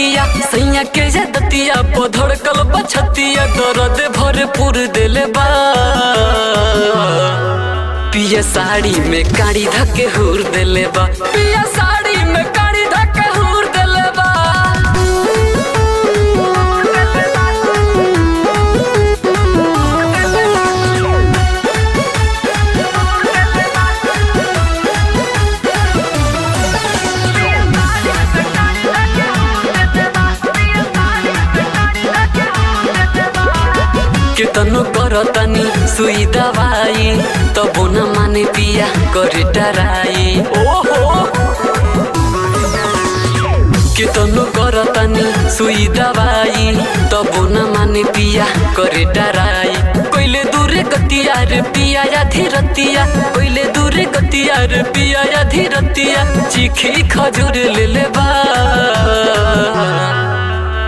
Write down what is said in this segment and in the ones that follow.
रतिया सैया के जतिया पधड़कल बछतिया दर्द भरपूर दिले बा पिया साड़ी में काड़ी धके हुर दिले बा पिया साड़ी में काड़ी धके हुर दिले बा केतनो करतनी सुई दवाई तबो न माने पिया करे डराई ओहो केतनो करतनी सुई दवाई तबो न माने पिया करे डराई कोइले दूरे गतिया रे पिया या धीरतिया कोइले दूरे गतिया रे पिया या धीरतिया चीखी खजूर ले ले बा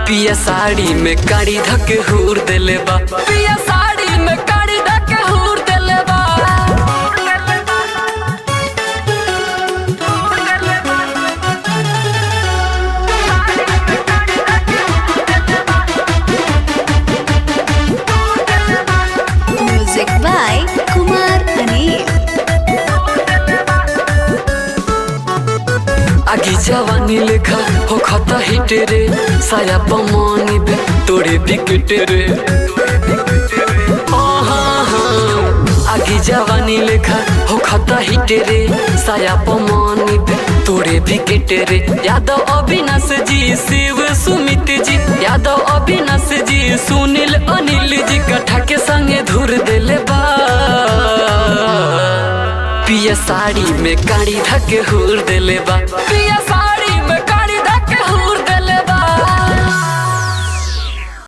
पिया साड़ी में काड़ी धके हुर दिले बा पिया साड़ी में काड़ी धके हुर दिले बा म्यूजिक बाय कुमार अनिल। आगी जवानी लेखा हो खता हिट रे साया पमानी बे तोड़े विकेट रे आगी जवानी लेखा हो खता हिट रे साया पमानी बे तोड़े विकेट रे यादव अविनाश जी शिव सुमित जी यादव अविनाश जी सुनील अनिल जी कठा के संगे धुर दिले बा पिया साड़ी में काड़ी धके हुर दिले बा पिया